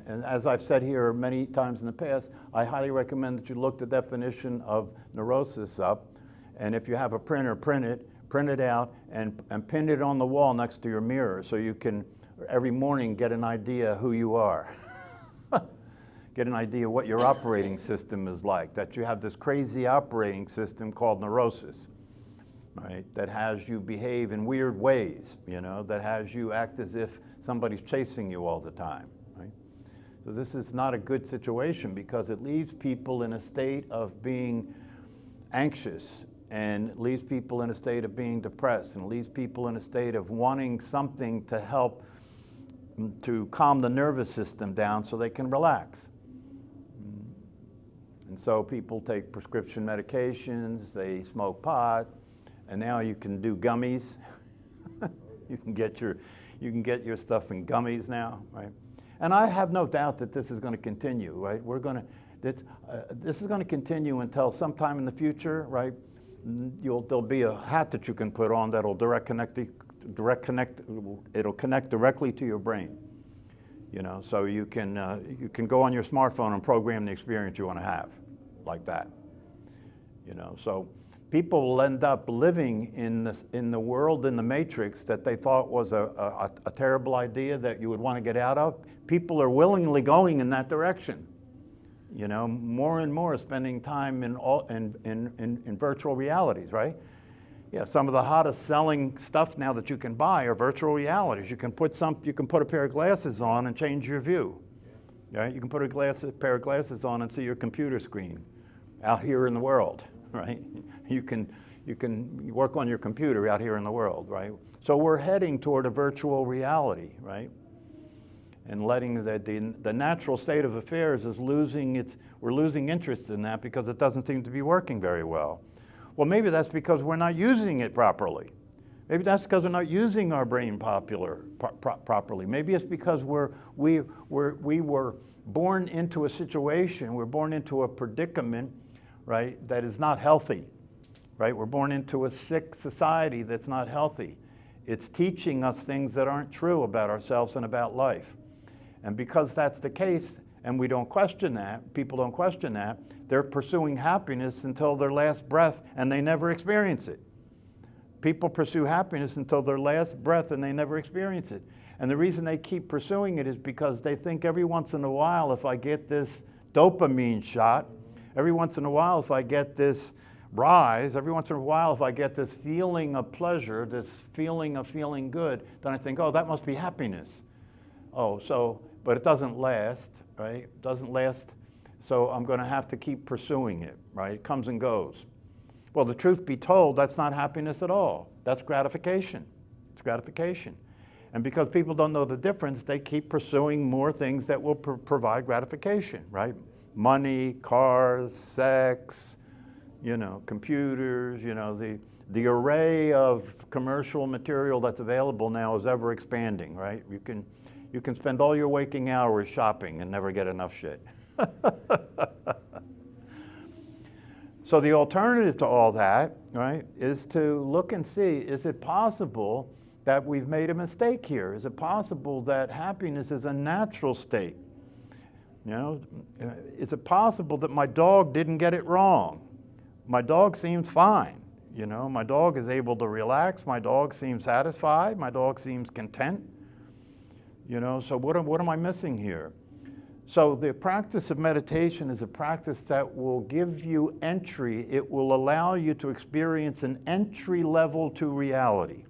And as I've said here many times in the past, I highly recommend that you look the definition of neurosis up, and if you have a printer, print it out, and pin it on the wall next to your mirror so you can every morning get an idea who you are. Get an idea what your operating system is like, that you have this crazy operating system called neurosis, right? That has you behave in weird ways, you know, that has you act as if somebody's chasing you all the time, right? So this is not a good situation because it leaves people in a state of being anxious, and it leaves people in a state of being depressed, and it leaves people in a state of wanting something to help to calm the nervous system down so they can relax. And so people take prescription medications, they smoke pot, and now you can do gummies. You can get your stuff in gummies now, right? And I have no doubt that this is going to continue, right? This is going to continue until sometime in the future, right? There'll be a hat that you can put on that'll it'll connect directly to your brain. You know, so you can go on your smartphone and program the experience you want to have, like that. You know, so people will end up living in the world in the matrix that they thought was a terrible idea that you would want to get out of. People are willingly going in that direction. You know, more and more spending time in virtual realities, right? Yeah, some of the hottest selling stuff now that you can buy are virtual realities. You can put a pair of glasses on and change your view. Right? You can put a pair of glasses on and see your computer screen out here in the world, right? You can work on your computer out here in the world, right? So we're heading toward a virtual reality, right? And letting the natural state of affairs is we're losing interest in that because it doesn't seem to be working very well. Well, maybe that's because we're not using it properly. Maybe that's because we're not using our brain properly. Maybe it's because we were born into a situation, we're born into a predicament, right, that is not healthy, right? We're born into a sick society that's not healthy. It's teaching us things that aren't true about ourselves and about life. And because that's the case, and we don't question that, people don't question that, they're pursuing happiness until their last breath and they never experience it. People pursue happiness until their last breath and they never experience it. And the reason they keep pursuing it is because they think every once in a while, if I get this dopamine shot, every once in a while, if I get this rise, every once in a while, if I get this feeling of pleasure, this feeling of feeling good, then I think, oh, that must be happiness. But it doesn't last, right? It doesn't last, so I'm going to have to keep pursuing it, right? It comes and goes. Well, the truth be told, that's not happiness at all. That's gratification. It's gratification. And because people don't know the difference, they keep pursuing more things that will provide gratification, right? Money, cars, sex, you know, computers, you know, the array of commercial material that's available now is ever expanding, right? You can spend all your waking hours shopping and never get enough shit. So the alternative to all that, right, is to look and see, is it possible that we've made a mistake here? Is it possible that happiness is a natural state? You know, is it possible that my dog didn't get it wrong? My dog seems fine. You know, my dog is able to relax. My dog seems satisfied. My dog seems content. You know, so what am I missing here? So the practice of meditation is a practice that will give you entry. It will allow you to experience an entry level to reality.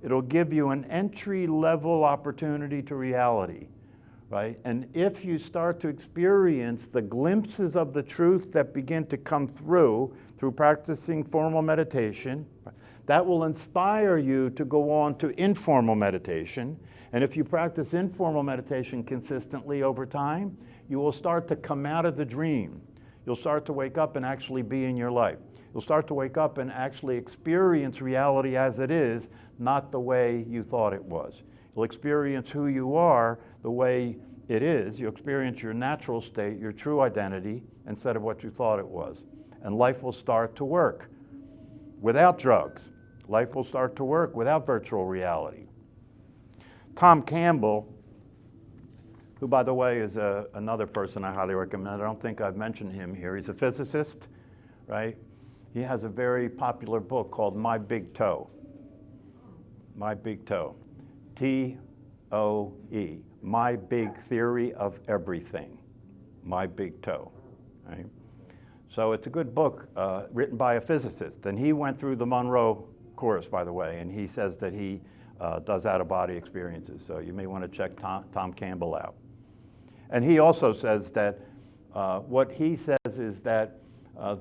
It'll give you an entry level opportunity to reality, right? And if you start to experience the glimpses of the truth that begin to come through practicing formal meditation, that will inspire you to go on to informal meditation. And if you practice informal meditation consistently over time, you will start to come out of the dream. You'll start to wake up and actually be in your life. You'll start to wake up and actually experience reality as it is, not the way you thought it was. You'll experience who you are the way it is. You'll experience your natural state, your true identity, instead of what you thought it was. And life will start to work without drugs. Life will start to work without virtual reality. Tom Campbell, who, by the way, is another person I highly recommend. I don't think I've mentioned him here. He's a physicist, right? He has a very popular book called My Big Toe. My Big Toe. T-O-E. My Big Theory of Everything. My Big Toe, right? So it's a good book written by a physicist. And he went through the Monroe course, by the way, and he says that he does out-of-body experiences. So you may want to check Tom Campbell out. And he also says that what he says is that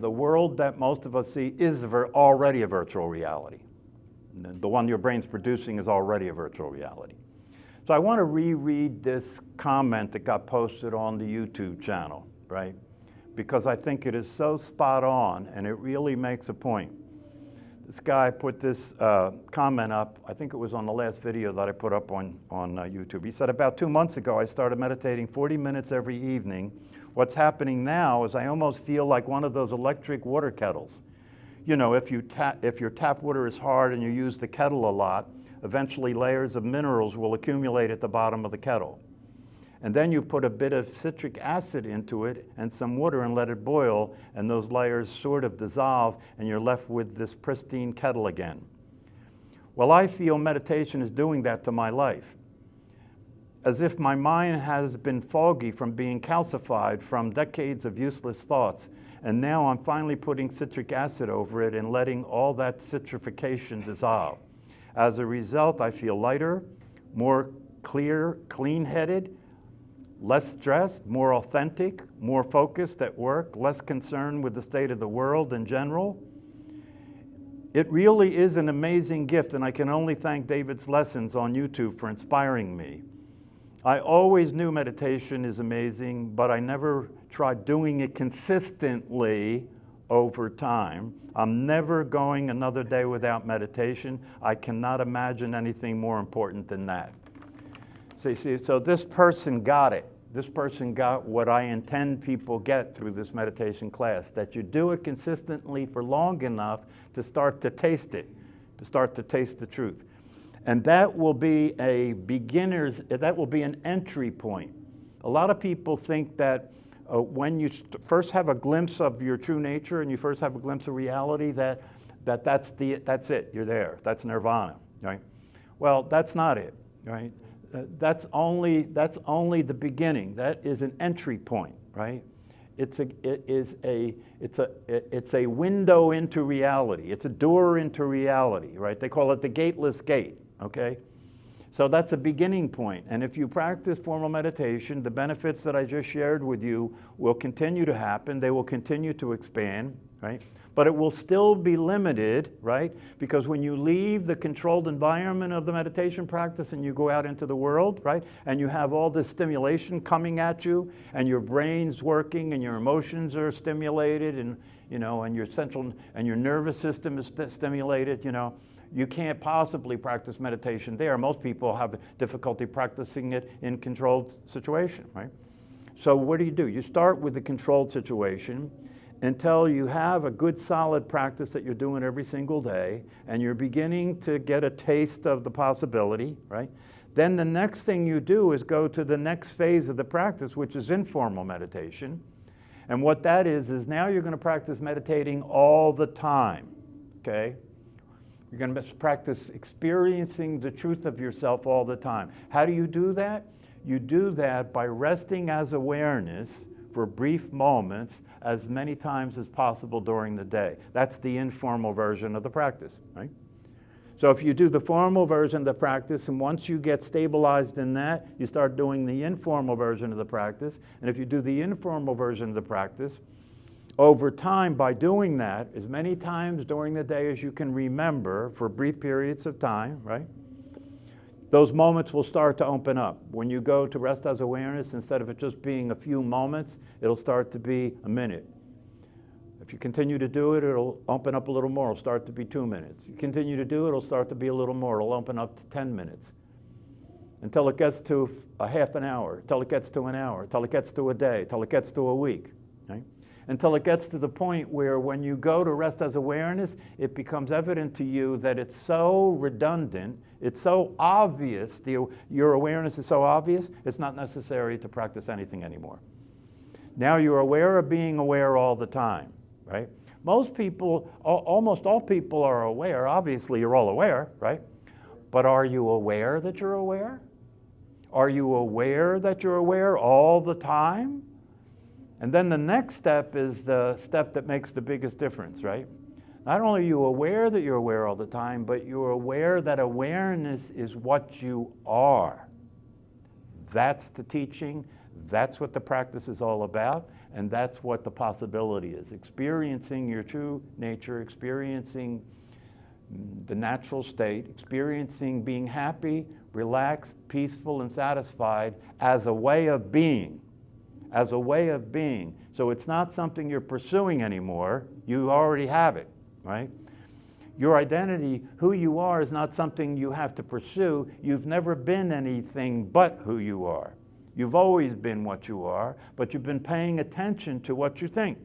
the world that most of us see is already a virtual reality. The one your brain's producing is already a virtual reality. So I want to reread this comment that got posted on the YouTube channel, right? Because I think it is so spot on and it really makes a point. This guy put this comment up, I think it was on the last video that I put up on YouTube. He said, about 2 months ago, I started meditating 40 minutes every evening. What's happening now is I almost feel like one of those electric water kettles. You know, if your tap water is hard and you use the kettle a lot, eventually layers of minerals will accumulate at the bottom of the kettle. And then you put a bit of citric acid into it and some water and let it boil, and those layers sort of dissolve, and you're left with this pristine kettle again. Well, I feel meditation is doing that to my life. As if my mind has been foggy from being calcified from decades of useless thoughts, and now I'm finally putting citric acid over it and letting all that citrification dissolve. As a result, I feel lighter, more clear, clean-headed, less stressed, more authentic, more focused at work, less concerned with the state of the world in general. It really is an amazing gift, and I can only thank David's lessons on YouTube for inspiring me. I always knew meditation is amazing, but I never tried doing it consistently over time. I'm never going another day without meditation. I cannot imagine anything more important than that. So this person got it. This person got what I intend people get through this meditation class, that you do it consistently for long enough to start to taste it, to start to taste the truth. And that will be that will be an entry point. A lot of people think that when you first have a glimpse of your true nature and you first have a glimpse of reality, that's it, you're there, that's nirvana, right? Well, that's not it, right? That's only the beginning. That is an entry point, right? It's a window into reality. It's a door into reality, right? They call it the gateless gate, okay? So that's a beginning point. And if you practice formal meditation, the benefits that I just shared with you will continue to happen. They will continue to expand, right? But it will still be limited, right? Because when you leave the controlled environment of the meditation practice and you go out into the world, right? And you have all this stimulation coming at you, and your brain's working, and your emotions are stimulated, and and your nervous system is stimulated, you can't possibly practice meditation there. Most people have difficulty practicing it in controlled situation, right? So what do? You start with the controlled situation until you have a good solid practice that you're doing every single day, and you're beginning to get a taste of the possibility, right? Then the next thing you do is go to the next phase of the practice, which is informal meditation. And what that is now you're going to practice meditating all the time, okay? You're going to practice experiencing the truth of yourself all the time. How do you do that? You do that by resting as awareness for brief moments as many times as possible during the day. That's the informal version of the practice, right? So if you do the formal version of the practice, and once you get stabilized in that, you start doing the informal version of the practice. And if you do the informal version of the practice, over time, by doing that as many times during the day as you can remember for brief periods of time, right? Those moments will start to open up. When you go to rest as awareness, instead of it just being a few moments, it'll start to be a minute. If you continue to do it, it'll open up a little more. It'll start to be 2 minutes. You continue to do it, it'll start to be a little more. It'll open up to 10 minutes. Until it gets to a half an hour, until it gets to an hour, until it gets to a day, until it gets to a week. Right? until it gets to the point where when you go to rest as awareness, it becomes evident to you that it's so redundant, it's so obvious, your awareness is so obvious, it's not necessary to practice anything anymore. Now you're aware of being aware all the time, right? Most people, almost all people are aware. Obviously, you're all aware, right? But are you aware that you're aware? Are you aware that you're aware all the time? And then the next step is the step that makes the biggest difference, right? Not only are you aware that you're aware all the time, but you're aware that awareness is what you are. That's the teaching. That's what the practice is all about. And that's what the possibility is. Experiencing your true nature, experiencing the natural state, experiencing being happy, relaxed, peaceful, and satisfied as a way of being. As a way of being. So it's not something you're pursuing anymore. You already have it, right? Your identity, who you are, is not something you have to pursue. You've never been anything but who you are. You've always been what you are, but you've been paying attention to what you think.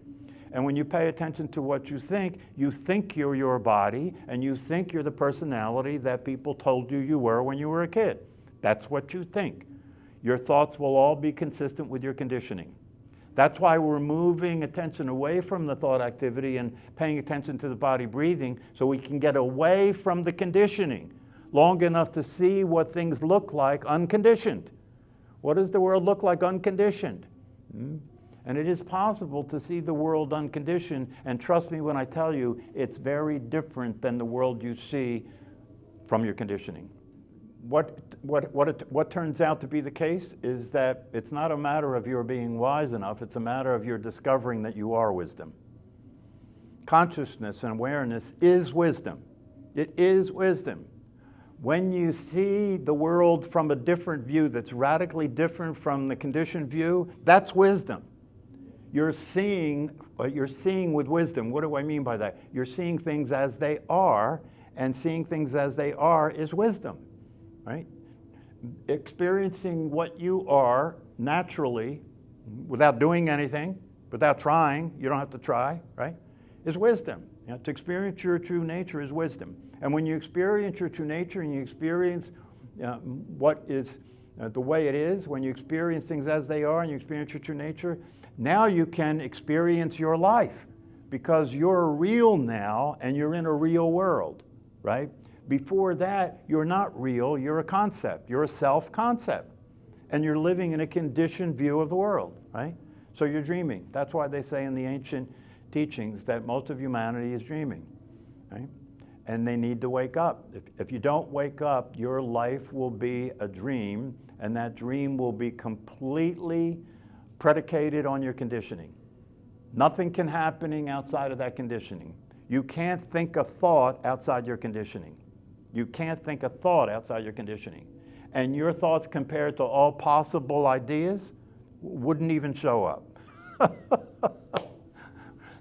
And when you pay attention to what you think you're your body, and you think you're the personality that people told you were when you were a kid. That's what you think. Your thoughts will all be consistent with your conditioning. That's why we're moving attention away from the thought activity and paying attention to the body breathing, so we can get away from the conditioning long enough to see what things look like unconditioned. What does the world look like unconditioned? And it is possible to see the world unconditioned, and trust me when I tell you, it's very different than the world you see from your conditioning. What turns out to be the case is that it's not a matter of your being wise enough, it's a matter of your discovering that you are wisdom. Consciousness and awareness is wisdom. It is wisdom. When you see the world from a different view that's radically different from the conditioned view, that's wisdom. You're seeing with wisdom. What do I mean by that? You're seeing things as they are, and seeing things as they are is wisdom, right? Experiencing what you are naturally, without doing anything, without trying, you don't have to try, right? Is wisdom. You know, to experience your true nature is wisdom. And when you experience your true nature and you experience what is the way it is, when you experience things as they are and you experience your true nature, now you can experience your life because you're real now and you're in a real world, right? Before that, you're not real, you're a concept, you're a self-concept, and you're living in a conditioned view of the world, right? So you're dreaming. That's why they say in the ancient teachings that most of humanity is dreaming, right? And they need to wake up. If you don't wake up, your life will be a dream, and that dream will be completely predicated on your conditioning. Nothing can happen outside of that conditioning. You can't think a thought outside your conditioning. You can't think a thought outside your conditioning. And your thoughts compared to all possible ideas wouldn't even show up.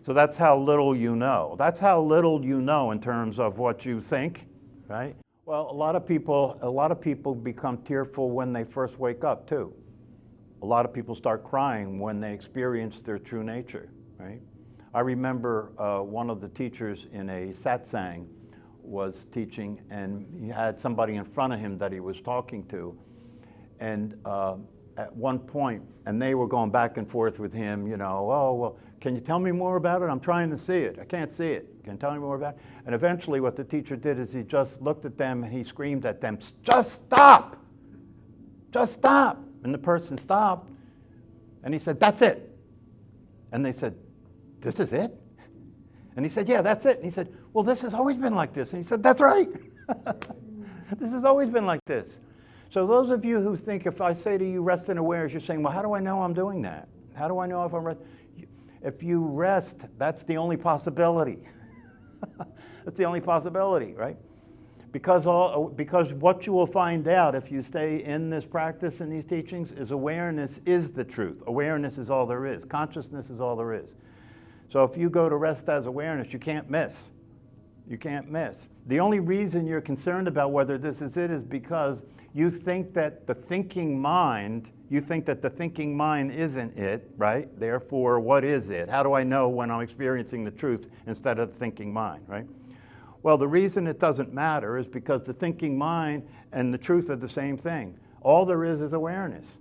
So that's how little you know. That's how little you know in terms of what you think, right? Well, a lot of people become tearful when they first wake up too. A lot of people start crying when they experience their true nature, right? I remember one of the teachers in a satsang was teaching, and he had somebody in front of him that he was talking to, and at one point, and they were going back and forth with him, you know, oh, well, can you tell me more about it? I'm trying to see it. I can't see it. Can you tell me more about it? And eventually what the teacher did is he just looked at them and he screamed at them, just stop! Just stop! And the person stopped, and he said, that's it. And they said, this is it? And he said, yeah, that's it. And he said, well, this has always been like this. And he said, that's right. This has always been like this. So those of you who think if I say to you rest in awareness, you're saying, well, how do I know I'm doing that? How do I know if I'm rest? If you rest, that's the only possibility. That's the only possibility, right? Because what you will find out if you stay in this practice, in these teachings, is awareness is the truth. Awareness is all there is. Consciousness is all there is. So if you go to rest as awareness, you can't miss. You can't miss. The only reason you're concerned about whether this is it is because you think that the thinking mind, isn't it, right? Therefore, what is it? How do I know when I'm experiencing the truth instead of the thinking mind, right? Well, the reason it doesn't matter is because the thinking mind and the truth are the same thing. All there is awareness.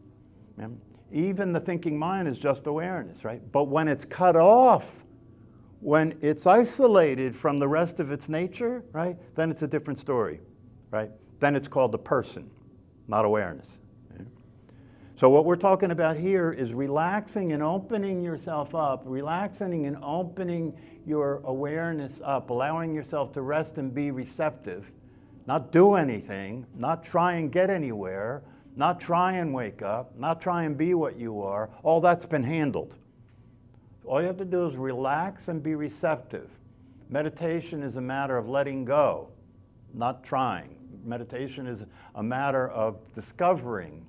Even the thinking mind is just awareness, right? But when it's cut off, when it's isolated from the rest of its nature, right, then it's a different story, right? Then it's called the person, not awareness. Okay? So what we're talking about here is relaxing and opening yourself up, relaxing and opening your awareness up, allowing yourself to rest and be receptive, not do anything, not try and get anywhere, not try and wake up, not try and be what you are. All that's been handled. All you have to do is relax and be receptive. Meditation is a matter of letting go, not trying. Meditation is a matter of discovering,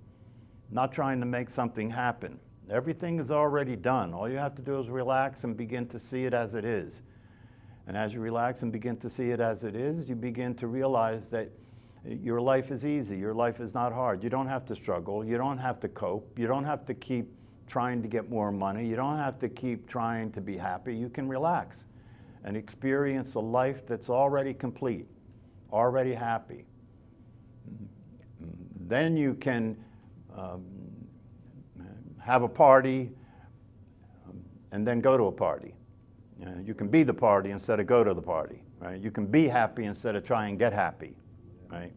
not trying to make something happen. Everything is already done. All you have to do is relax and begin to see it as it is. And as you relax and begin to see it as it is, you begin to realize that your life is easy. Your life is not hard. You don't have to struggle. You don't have to cope. You don't have to keep trying to get more money. You don't have to keep trying to be happy. You can relax and experience a life that's already complete, already happy. Then you can have a party and then go to a party. You can be the party instead of go to the party, right? You can be happy instead of try and get happy, right?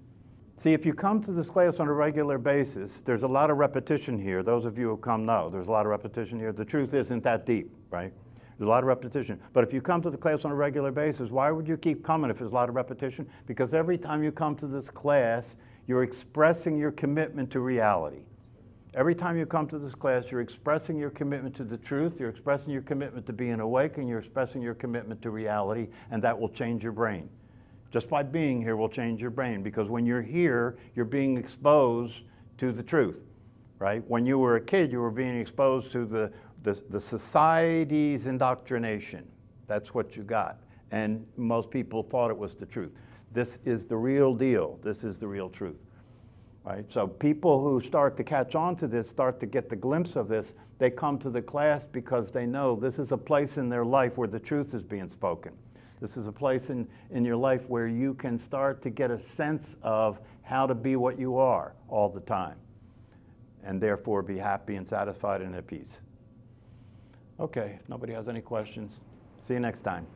See, if you come to this class on a regular basis, there's a lot of repetition here. Those of you who come know there's a lot of repetition here. The truth isn't that deep, right? There's a lot of repetition. But if you come to the class on a regular basis, why would you keep coming if there's a lot of repetition? Because every time you come to this class, you're expressing your commitment to reality. Every time you come to this class, you're expressing your commitment to the truth, you're expressing your commitment to being awake, and you're expressing your commitment to reality, and that will change your brain. Just by being here will change your brain, because when you're here, you're being exposed to the truth, right? When you were a kid, you were being exposed to the society's indoctrination. That's what you got. And most people thought it was the truth. This is the real deal. This is the real truth, right? So people who start to catch on to this, start to get the glimpse of this, they come to the class because they know this is a place in their life where the truth is being spoken. This is a place in your life where you can start to get a sense of how to be what you are all the time, and therefore be happy and satisfied and at peace. Okay, if nobody has any questions, see you next time.